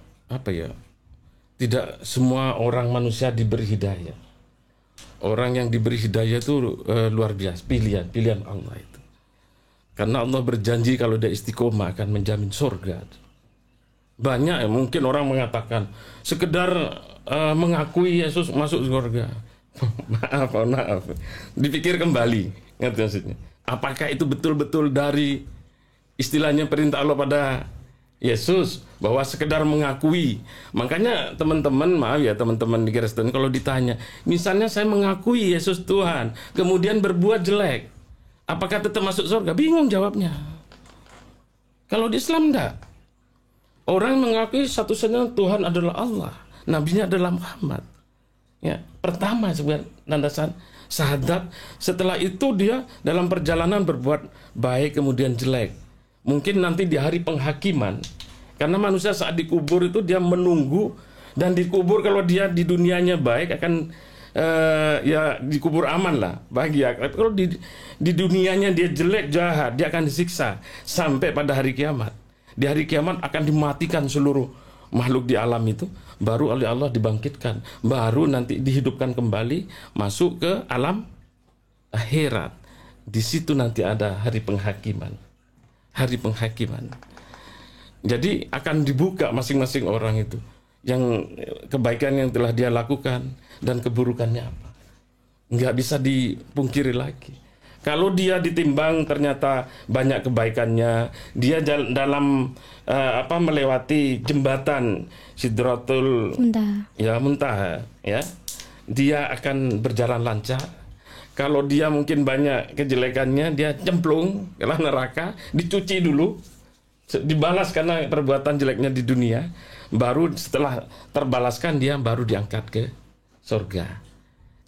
semua orang manusia diberi hidayah. Orang yang diberi hidayah itu luar biasa. Pilihan Allah itu. Karena Allah berjanji kalau dia istiqomah akan menjamin surga. Banyak mungkin orang mengatakan sekedar mengakui Yesus masuk surga. maaf. Dipikir kembali, ngerti maksudnya. Apakah itu betul-betul dari istilahnya perintah Allah pada Yesus bahwa sekedar mengakui? Makanya teman-teman, maaf ya teman-teman di Kristen, kalau ditanya, misalnya saya mengakui Yesus Tuhan, kemudian berbuat jelek, apakah tetap masuk surga? Bingung jawabnya. Kalau di Islam enggak. Orang mengakui satu-satunya Tuhan adalah Allah, nabinya adalah Muhammad. Ya, pertama sebenarnya landasan syahadat. Setelah itu dia dalam perjalanan berbuat baik kemudian jelek. Mungkin nanti di hari penghakiman, karena manusia saat dikubur itu dia menunggu, dan dikubur kalau dia di dunianya baik akan ya dikubur aman lah, bahagia. Tapi kalau di dunianya dia jelek jahat, dia akan disiksa sampai pada hari kiamat. Di hari kiamat akan dimatikan seluruh makhluk di alam itu, baru oleh Allah dibangkitkan, baru nanti dihidupkan kembali, masuk ke alam akhirat. Di situ nanti ada hari penghakiman. Hari penghakiman. Jadi akan dibuka masing-masing orang itu, yang kebaikan yang telah dia lakukan dan keburukannya apa. Nggak bisa dipungkiri lagi. Kalau dia ditimbang ternyata banyak kebaikannya, dia dalam melewati jembatan Sidratul Muntaha, ya, dia akan berjalan lancar. Kalau dia mungkin banyak kejelekannya, dia cemplung ke neraka, dicuci dulu, dibalas karena perbuatan jeleknya di dunia, baru setelah terbalaskan dia baru diangkat ke surga.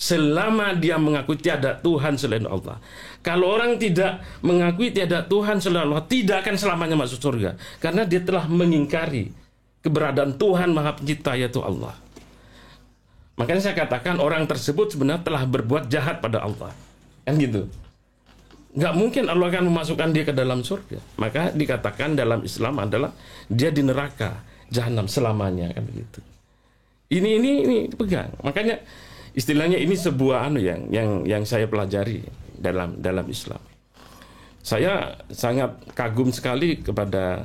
Selama dia mengakui tiada Tuhan selain Allah. Kalau orang tidak mengakui tiada Tuhan selain Allah, tidak akan selamanya masuk surga. Karena dia telah mengingkari keberadaan Tuhan Maha Pencipta, yaitu Allah. Makanya saya katakan orang tersebut sebenarnya telah berbuat jahat pada Allah. Kan gitu. nggak mungkin Allah akan memasukkan dia ke dalam surga. Maka dikatakan dalam Islam adalah dia di neraka jahanam selamanya, kan begitu. Ini pegang. Makanya istilahnya ini sebuah yang saya pelajari dalam Islam. Saya sangat kagum sekali kepada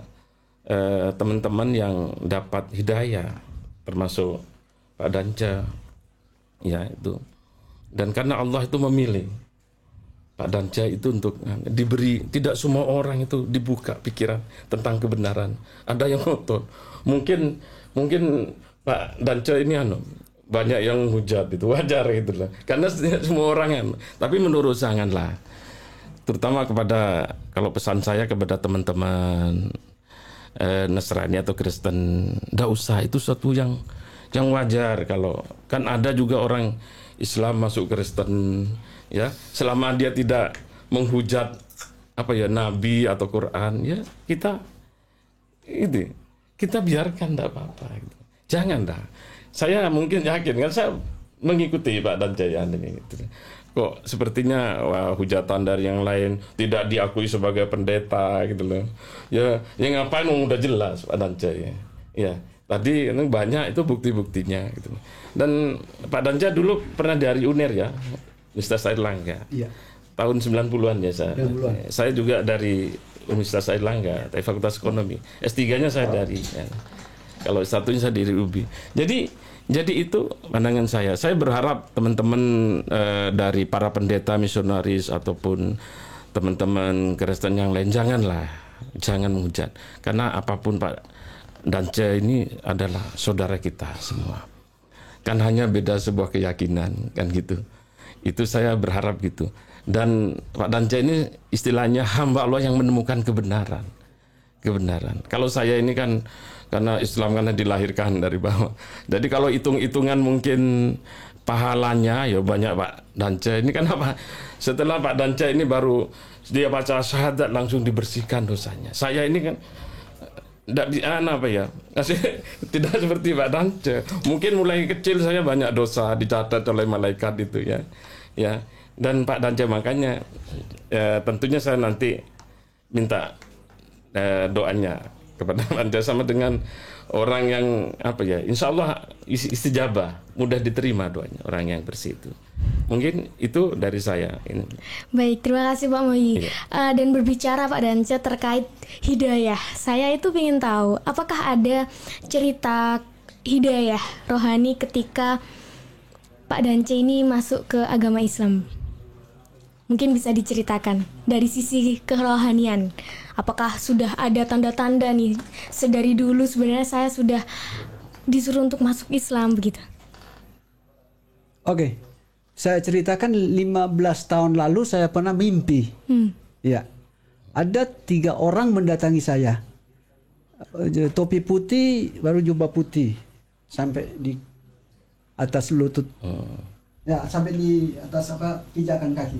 teman-teman yang dapat hidayah, termasuk Pak Danca, ya itu. Dan karena Allah itu memilih Pak Danca itu untuk diberi, tidak semua orang itu dibuka pikiran tentang kebenaran. Ada yang ngotot. Mungkin Pak Danca ini banyak yang hujat, itu wajar gitu lah. Karena tidak semua orang tapi menurut janganlah. Terutama kepada, kalau pesan saya kepada teman-teman Nasrani atau Kristen, tidak usah, itu suatu yang wajar. Kalau kan ada juga orang Islam masuk Kristen, ya, selama dia tidak menghujat Nabi atau Quran, ya kita biarkan, tidak apa-apa. Gitu. Jangan dah. Saya mungkin yakin, kan saya mengikuti Pak Danjaya ini. Gitu. Kok sepertinya hujatan dari yang lain tidak diakui sebagai pendeta gitu loh. Ya ngapain, udah jelas Pak Danjaya. Ya, tadi banyak itu bukti-buktinya gitu. Dan Pak Danja dulu pernah dari UNER ya, Universitas Airlangga. Iya. Tahun 90-an ya saya. 90-an. Saya juga dari Universitas Airlangga, dari Fakultas Ekonomi. S3-nya saya dari kalau satunya saya dari UBI. Jadi itu pandangan saya. Saya berharap teman-teman dari para pendeta misionaris ataupun teman-teman Kristen yang lain jangan menghujat. Karena apapun Pak Danca ini adalah saudara kita semua. Kan hanya beda sebuah keyakinan, kan gitu. Itu saya berharap gitu. Dan Pak Danca ini istilahnya hamba Allah yang menemukan kebenaran. Kalau saya ini kan karena Islam karena dilahirkan dari bawah. Jadi kalau hitung-hitungan mungkin pahalanya ya banyak Pak Danca. Ini kan apa? Setelah Pak Danca ini baru dia baca syahadat langsung dibersihkan dosanya. Saya ini kan tidak seperti Pak Danca. Mungkin mulai kecil saya banyak dosa dicatat oleh malaikat itu ya. Ya. Dan Pak Danca makanya tentunya saya nanti minta doanya kepada Anda sama dengan orang yang insya Allah istijabah, mudah diterima doanya orang yang bersih itu. Mungkin itu dari saya. Baik, terima kasih Pak Mohi. Iya. Dan berbicara Pak Danca terkait hidayah, saya itu ingin tahu apakah ada cerita hidayah rohani ketika Pak Danca ini masuk ke agama Islam. Mungkin bisa diceritakan dari sisi kerohanian. Apakah sudah ada tanda-tanda nih sedari dulu sebenarnya saya sudah disuruh untuk masuk Islam begitu? Oke. Saya ceritakan 15 tahun lalu saya pernah mimpi. Ya. Ada 3 orang mendatangi saya. Topi putih, baru jubah putih. Sampai di atas lutut. Ya, sampai di atas pijakan kaki.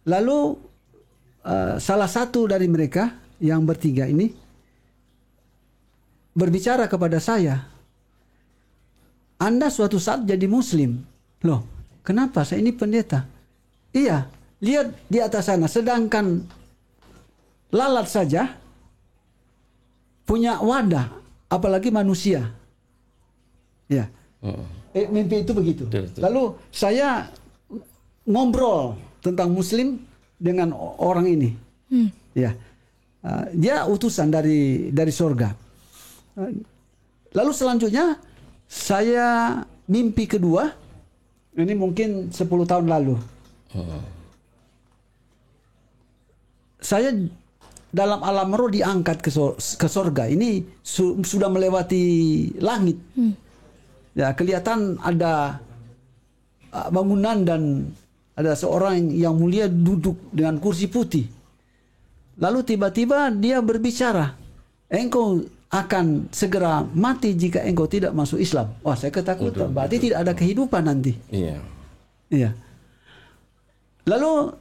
Lalu salah satu dari mereka yang bertiga ini berbicara kepada saya, Anda suatu saat jadi muslim. Loh, kenapa? Saya ini pendeta. Iya, lihat di atas sana. Sedangkan lalat saja punya wadah, apalagi manusia. Ya, mimpi itu begitu. Lalu saya ngobrol tentang muslim dengan orang ini. Ya, dia utusan dari sorga. Lalu selanjutnya saya mimpi kedua, ini mungkin 10 tahun lalu. Saya dalam alam roh diangkat ke sorga. Ini sudah melewati langit. Ya, kelihatan ada bangunan dan ada seorang yang mulia duduk dengan kursi putih. Lalu tiba-tiba dia berbicara, engkau akan segera mati jika engkau tidak masuk Islam. Wah, saya ketakutan. Berarti tidak ada kehidupan nanti. Iya. Iya. Lalu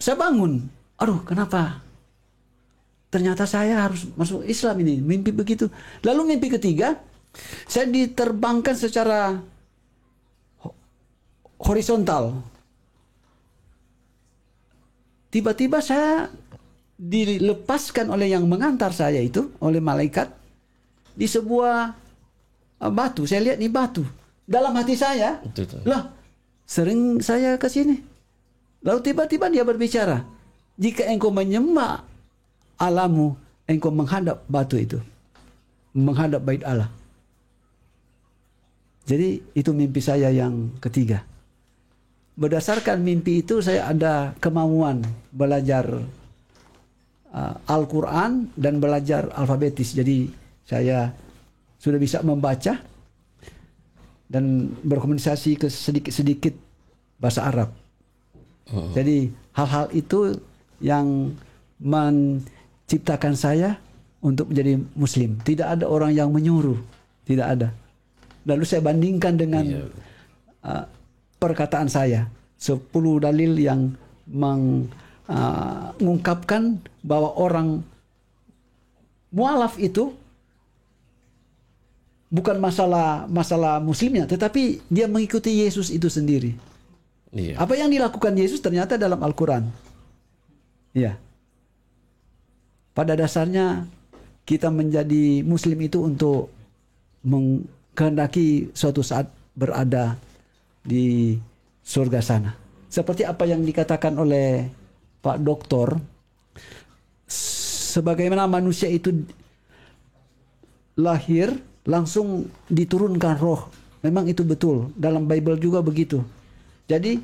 saya bangun. Aduh, kenapa? Ternyata saya harus masuk Islam ini. Mimpi begitu. Lalu mimpi ketiga, saya diterbangkan secara horizontal. tiba-tiba saya dilepaskan oleh yang mengantar saya itu, oleh malaikat, di sebuah batu. Saya lihat nih batu. Dalam hati saya, lah sering saya ke sini. Lalu tiba-tiba dia berbicara, jika engkau menyembah Allahmu, engkau menghadap batu itu, menghadap bait Allah. Jadi itu mimpi saya yang ketiga. Berdasarkan mimpi itu saya ada kemauan belajar Al-Quran dan belajar alfabetis. Jadi saya sudah bisa membaca dan berkomunikasi ke sedikit-sedikit bahasa Arab. Jadi hal-hal itu yang menciptakan saya untuk menjadi Muslim. Tidak ada orang yang menyuruh, tidak ada. Lalu saya bandingkan dengan perkataan saya, 10 dalil yang mengungkapkan bahwa orang mualaf itu bukan masalah muslimnya, tetapi dia mengikuti Yesus itu sendiri. Apa yang dilakukan Yesus ternyata dalam Al-Quran. Ya. Pada dasarnya kita menjadi Muslim itu untuk mengkehendaki suatu saat berada di surga sana. Seperti apa yang dikatakan oleh Pak Doktor, sebagaimana manusia itu lahir langsung diturunkan roh. Memang itu betul. Dalam Bible juga begitu. Jadi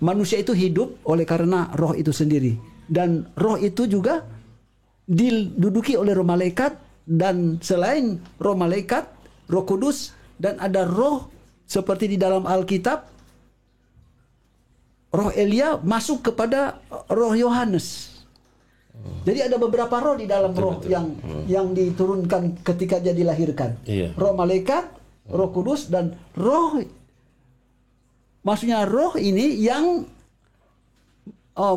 manusia itu hidup oleh karena roh itu sendiri. Dan roh itu juga diduduki oleh roh malaikat. Dan selain roh malaikat, roh kudus, dan ada roh seperti di dalam Alkitab, roh Elia masuk kepada roh Yohanes. Jadi ada beberapa roh di dalam roh yang diturunkan ketika dia dilahirkan. Roh malaikat, roh kudus, dan roh, maksudnya roh ini yang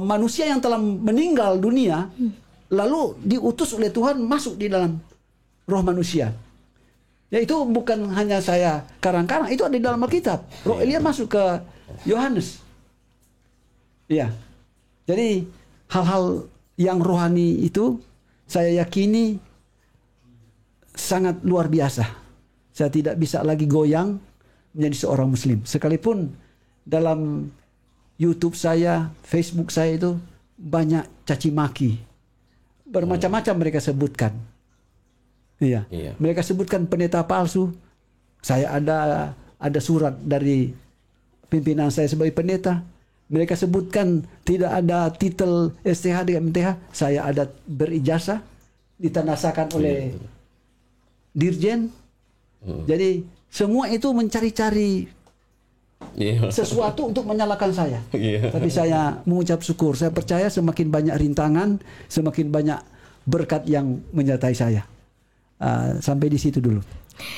manusia yang telah meninggal dunia lalu diutus oleh Tuhan masuk di dalam roh manusia. Ya, itu bukan hanya saya karang-karang, itu ada di dalam Alkitab. Roh Elia masuk ke Yohanes. Ya. Jadi hal-hal yang rohani itu saya yakini sangat luar biasa. Saya tidak bisa lagi goyang menjadi seorang Muslim. Sekalipun dalam YouTube saya, Facebook saya itu banyak caci maki. Bermacam-macam mereka sebutkan. Iya. Mereka sebutkan pendeta palsu. Saya ada surat dari pimpinan saya sebagai pendeta. Mereka sebutkan tidak ada titel STH dengan MTH. Saya ada berijazah, ditandasakan oleh dirjen. Jadi semua itu mencari-cari sesuatu untuk menyalahkan saya. Tapi saya mengucap syukur. Saya percaya semakin banyak rintangan, semakin banyak berkat yang menyertai saya. Sampai di situ dulu.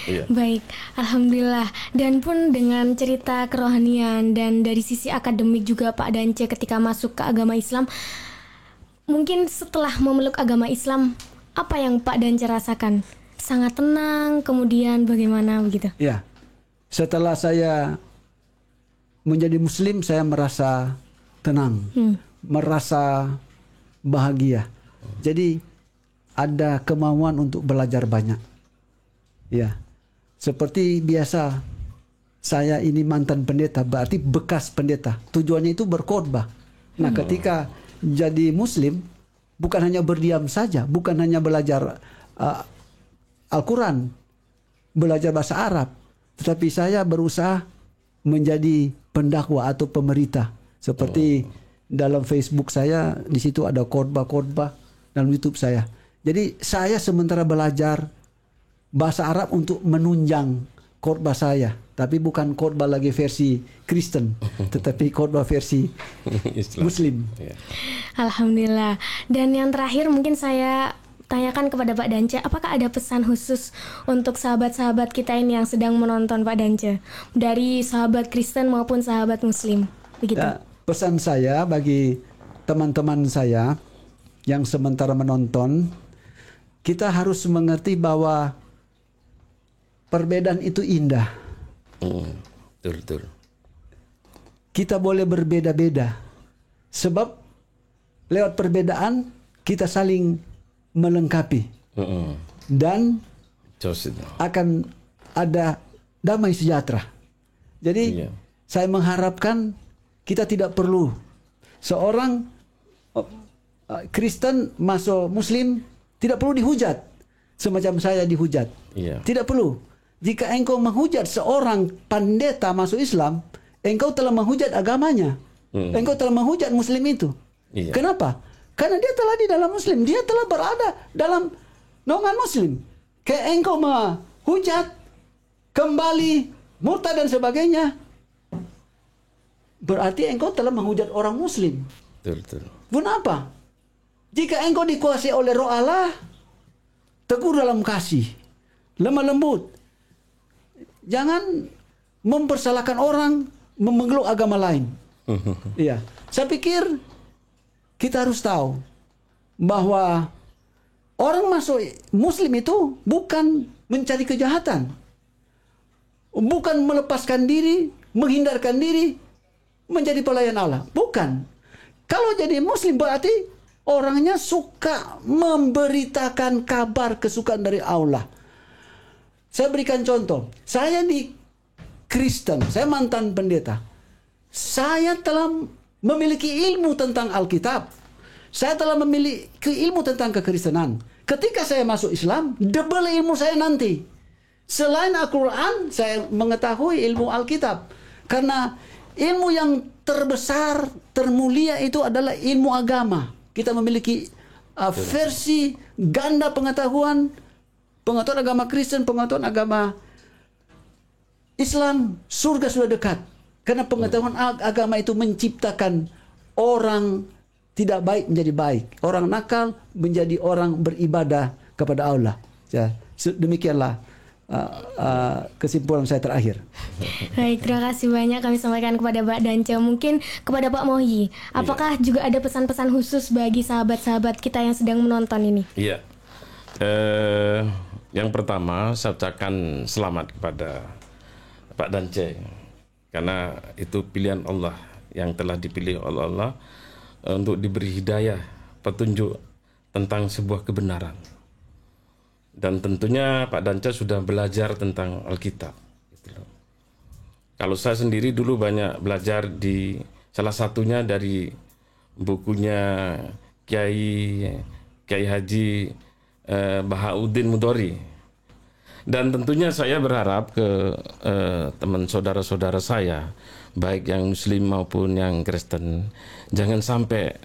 Baik, alhamdulillah. Dan pun dengan cerita kerohanian dan dari sisi akademik juga Pak Dance ketika masuk ke agama Islam, mungkin setelah memeluk agama Islam, apa yang Pak Dance rasakan? Sangat tenang, kemudian bagaimana begitu? Ya, setelah saya menjadi Muslim, saya merasa tenang, merasa bahagia. Jadi ada kemauan untuk belajar banyak. Ya, seperti biasa saya ini mantan pendeta, berarti bekas pendeta. Tujuannya itu berkhotbah. Nah, ketika jadi Muslim, bukan hanya berdiam saja, bukan hanya belajar Al-Quran, belajar bahasa Arab, tetapi saya berusaha menjadi pendakwa atau pemerintah. Seperti dalam Facebook saya, di situ ada khotbah-khotbah, dalam YouTube saya. Jadi saya sementara belajar bahasa Arab untuk menunjang khotbah saya, tapi bukan khotbah lagi versi Kristen, tetapi khotbah versi Muslim. Alhamdulillah. Dan yang terakhir mungkin saya tanyakan kepada Pak Dance, apakah ada pesan khusus untuk sahabat-sahabat kita ini yang sedang menonton Pak Dance, dari sahabat Kristen maupun sahabat Muslim, begitu? Ya, pesan saya bagi teman-teman saya yang sementara menonton, kita harus mengerti bahwa perbedaan itu indah. Betul. Kita boleh berbeda-beda, sebab lewat perbedaan kita saling melengkapi dan akan ada damai sejahtera. Jadi saya mengharapkan kita tidak perlu seorang Kristen masuk Muslim tidak perlu dihujat semacam saya dihujat. Tidak perlu. Jika engkau menghujat seorang pendeta masuk Islam, engkau telah menghujat agamanya. Engkau telah menghujat Muslim itu. Kenapa? Karena dia telah di dalam Muslim, dia telah berada dalam naungan Muslim. Kayak engkau menghujat kembali murtad dan sebagainya, berarti engkau telah menghujat orang Muslim. Betul. Kenapa? Jika engkau dikuasai oleh Roh Allah, tegur dalam kasih, lemah lembut. Jangan mempersalahkan orang, memeluk agama lain. Iya, saya pikir kita harus tahu bahwa orang masuk Muslim itu bukan mencari kejahatan, bukan melepaskan diri, menghindarkan diri, menjadi pelayan Allah. Bukan. Kalau jadi Muslim berarti orangnya suka memberitakan kabar kesukaan dari Allah. Saya berikan contoh. Saya di Kristen, saya mantan pendeta. Saya telah memiliki ilmu tentang Alkitab. Saya telah memiliki ilmu tentang kekristenan. Ketika saya masuk Islam, double ilmu saya nanti. Selain Al-Quran, saya mengetahui ilmu Alkitab. Karena ilmu yang terbesar, termulia itu adalah ilmu agama. Kita memiliki versi ganda pengetahuan agama Kristen, pengetahuan agama Islam. Surga sudah dekat. Karena pengetahuan agama itu menciptakan orang tidak baik menjadi baik, orang nakal menjadi orang beribadah kepada Allah. Ya, demikianlah kesimpulan saya terakhir. Baik, terima kasih banyak kami sampaikan kepada Pak Dance. Mungkin kepada Pak Mohi, apakah juga ada pesan-pesan khusus bagi sahabat-sahabat kita yang sedang menonton ini? Iya. Yang pertama, saya ucapkan selamat kepada Pak Dance, karena itu pilihan Allah yang telah dipilih oleh Allah untuk diberi hidayah, petunjuk tentang sebuah kebenaran. Dan tentunya Pak Dance sudah belajar tentang Alkitab. Kalau saya sendiri dulu banyak belajar di salah satunya dari bukunya Kiai Haji Bahauddin Mudori. Dan tentunya saya berharap ke teman saudara-saudara saya, baik yang Muslim maupun yang Kristen, jangan sampai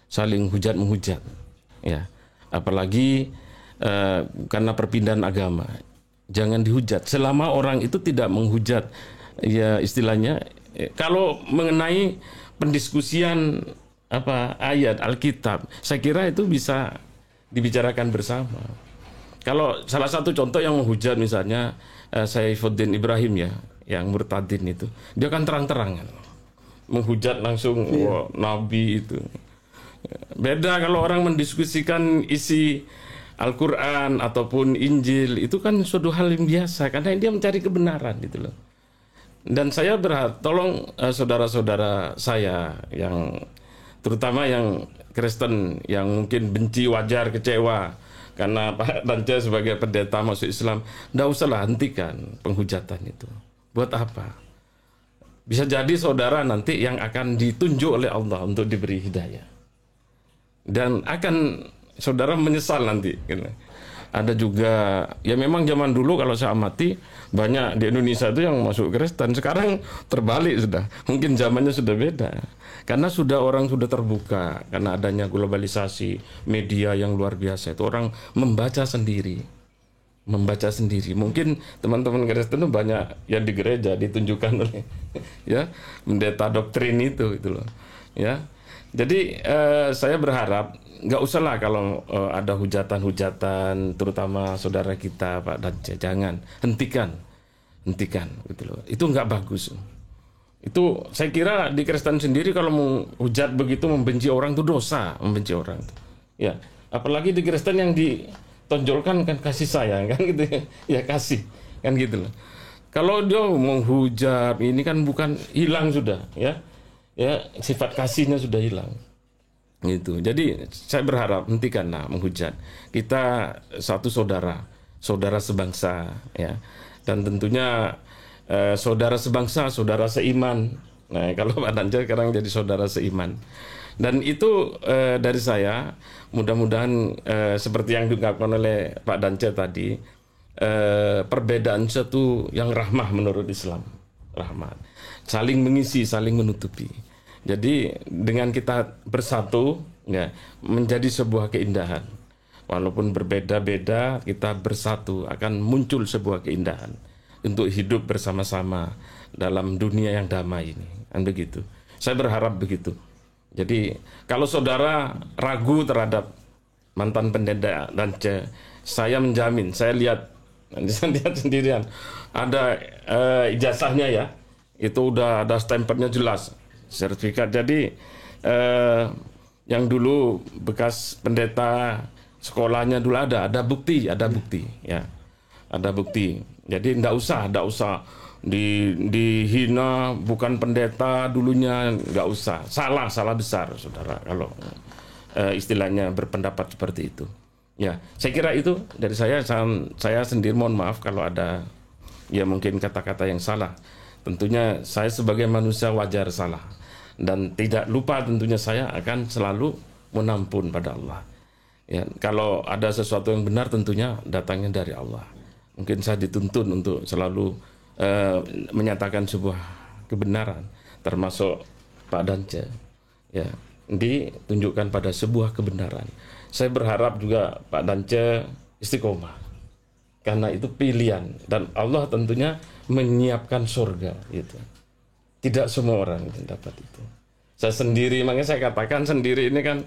saling hujat-menghujat, ya. Apalagi karena perpindahan agama, jangan dihujat. Selama orang itu tidak menghujat, ya istilahnya, kalau mengenai pendiskusian ayat Alkitab, saya kira itu bisa dibicarakan bersama. Kalau salah satu contoh yang menghujat misalnya Saifuddin Ibrahim, ya, yang murtadin itu, dia kan terang-terangan menghujat langsung Nabi itu. Beda kalau orang mendiskusikan isi Al-Quran ataupun Injil, itu kan suatu hal yang biasa karena dia mencari kebenaran gitu loh. Dan saya berharap tolong saudara-saudara saya yang terutama yang Kristen yang mungkin benci, wajar, kecewa karena Pak Dance sebagai pendeta masuk Islam, nggak usahlah hentikan penghujatan itu. Buat apa? Bisa jadi saudara nanti yang akan ditunjuk oleh Allah untuk diberi hidayah, dan akan saudara menyesal nanti. Ada juga, ya memang zaman dulu kalau saya amati banyak di Indonesia itu yang masuk Kristen. Sekarang terbalik sudah, mungkin zamannya sudah beda. Karena orang sudah terbuka, karena adanya globalisasi, media yang luar biasa. Itu orang membaca sendiri. Mungkin teman-teman Kristen itu banyak yang di gereja ditunjukkan oleh ya pendeta doktrin itu gitu loh. Ya. Jadi saya berharap nggak usahlah kalau ada hujatan-hujatan, terutama saudara kita Pak Dance, jangan, hentikan gitu loh. Itu nggak bagus. Itu saya kira di Kristen sendiri kalau mau hujat begitu, membenci orang itu dosa, membenci orang itu. Ya, apalagi di Kristen yang ditonjolkan kan kasih sayang kan gitu ya, kasih kan gitu loh. Kalau dia menghujat ini kan bukan hilang sudah ya. Ya, sifat kasihnya sudah hilang. Gitu. Jadi saya berharap hentikanlah menghujat. Kita satu saudara sebangsa, ya. Dan tentunya saudara sebangsa, saudara seiman. Nah, kalau Pak Dance sekarang jadi saudara seiman. Dan itu dari saya, mudah-mudahan seperti yang diungkapkan oleh Pak Dance tadi, perbedaan satu yang rahmah menurut Islam, rahmat, saling mengisi, saling menutupi. Jadi dengan kita bersatu, ya, menjadi sebuah keindahan. Walaupun berbeda-beda, kita bersatu akan muncul sebuah keindahan untuk hidup bersama-sama dalam dunia yang damai ini. Kan begitu. Saya berharap begitu. Jadi kalau saudara ragu terhadap mantan pendeta Dance, saya menjamin, saya lihat sendirian, ada ijazahnya, ya, itu udah ada stempelnya jelas, sertifikat. Jadi yang dulu bekas pendeta sekolahnya dulu ada bukti, ya, ada bukti. Jadi nggak usah dihina, bukan pendeta dulunya, nggak usah. Salah besar, saudara, kalau istilahnya berpendapat seperti itu. Ya, saya kira itu dari saya sendiri. Mohon maaf kalau ada ya mungkin kata-kata yang salah. Tentunya saya sebagai manusia wajar salah, dan tidak lupa tentunya saya akan selalu menampun pada Allah. Ya, kalau ada sesuatu yang benar tentunya datangnya dari Allah. Mungkin saya dituntun untuk selalu menyatakan sebuah kebenaran, termasuk Pak Dance, ya, ditunjukkan pada sebuah kebenaran. Saya berharap juga Pak Dance istiqomah, karena itu pilihan, dan Allah tentunya menyiapkan surga itu. Tidak semua orang yang dapat itu. Saya sendiri, makanya saya katakan sendiri ini kan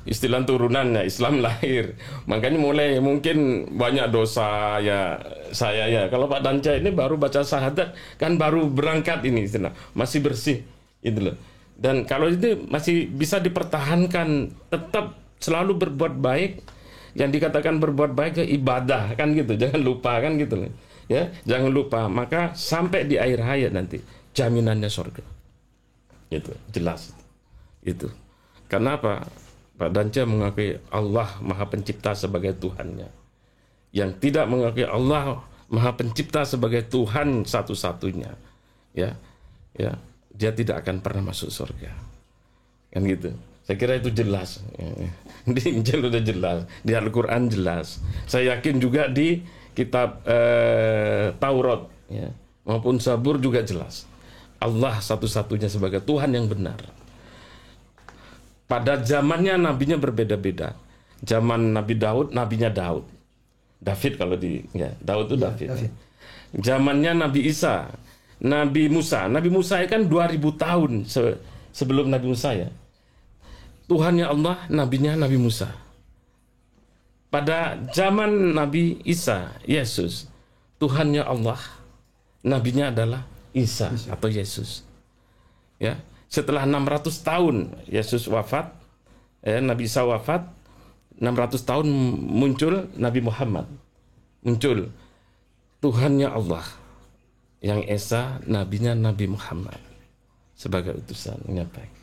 istilah turunannya Islam lahir. Makanya mulai mungkin banyak dosa ya saya, ya. Kalau Pak Dance ini baru baca syahadat, kan baru berangkat ini istilah, masih bersih itu loh. Dan kalau itu masih bisa dipertahankan, tetap selalu berbuat baik. Yang dikatakan berbuat baik ke ibadah, kan gitu. Jangan lupa, kan gitu loh. Ya, jangan lupa. Maka sampai di akhir hayat nanti jaminannya surga. Itu jelas. Itu. Karena apa? Pak Dance mengakui Allah Maha Pencipta sebagai Tuhannya. Yang tidak mengakui Allah Maha Pencipta sebagai Tuhan satu-satunya, ya, dia tidak akan pernah masuk surga. Kan gitu. Saya kira itu jelas. Di Injil sudah jelas, di Al-Quran jelas. Saya yakin juga di kitab Taurat, ya, maupun Zabur juga jelas. Allah satu-satunya sebagai Tuhan yang benar. Pada zamannya nabinya berbeda-beda. Zaman Nabi Daud, nabinya David kalau Daud itu David. Zamannya Nabi Isa, Nabi Musa kan 2000 tahun sebelum Nabi Musa, ya. Tuhannya Allah, nabinya Nabi Musa. Pada zaman Nabi Isa, Yesus, Tuhannya Allah, nabinya adalah Isa atau Yesus. Ya. Setelah 600 tahun Yesus wafat, Nabi Isa wafat, 600 tahun muncul Nabi Muhammad. Muncul Tuhannya Allah, yang Esa, nabinya Nabi Muhammad sebagai utusan menyampaikan.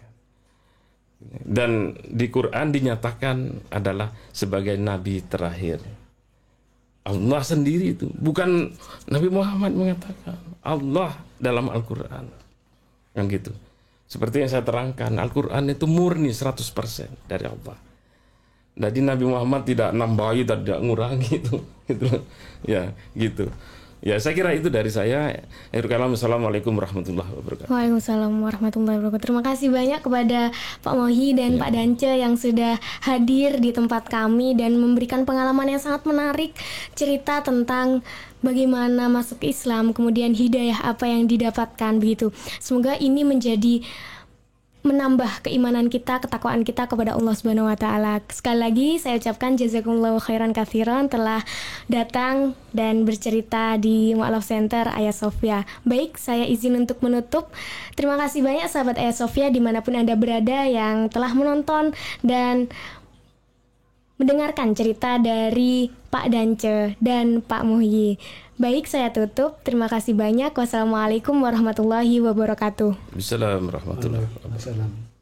Dan di Quran dinyatakan adalah sebagai nabi terakhir. Allah sendiri itu, bukan Nabi Muhammad mengatakan, Allah dalam Al-Quran. Yang gitu. Seperti yang saya terangkan, Al-Quran itu murni 100% dari Allah. Jadi Nabi Muhammad tidak nambahi, tidak ngurangi itu. Gitu. Ya, gitu. Ya, saya kira itu dari saya. Assalamualaikum warahmatullahi wabarakatuh. Waalaikumsalam warahmatullahi wabarakatuh. Terima kasih banyak kepada Pak Mohi dan Pak Dance yang sudah hadir di tempat kami dan memberikan pengalaman yang sangat menarik, cerita tentang bagaimana masuk Islam, kemudian hidayah apa yang didapatkan begitu. Semoga ini menjadi menambah keimanan kita, ketakwaan kita kepada Allah Subhanahu wa taala. Sekali lagi saya ucapkan jazakumullahu khairan katsiran telah datang dan bercerita di Mu'alaf Center Ayah Sofia. Baik, saya izin untuk menutup. Terima kasih banyak sahabat Ayah Sofia dimanapun Anda berada yang telah menonton dan mendengarkan cerita dari Pak Dance dan Pak Muhyi. Baik, saya tutup. Terima kasih banyak. Wassalamualaikum warahmatullahi wabarakatuh. Waalaikumsalam warahmatullahi wabarakatuh.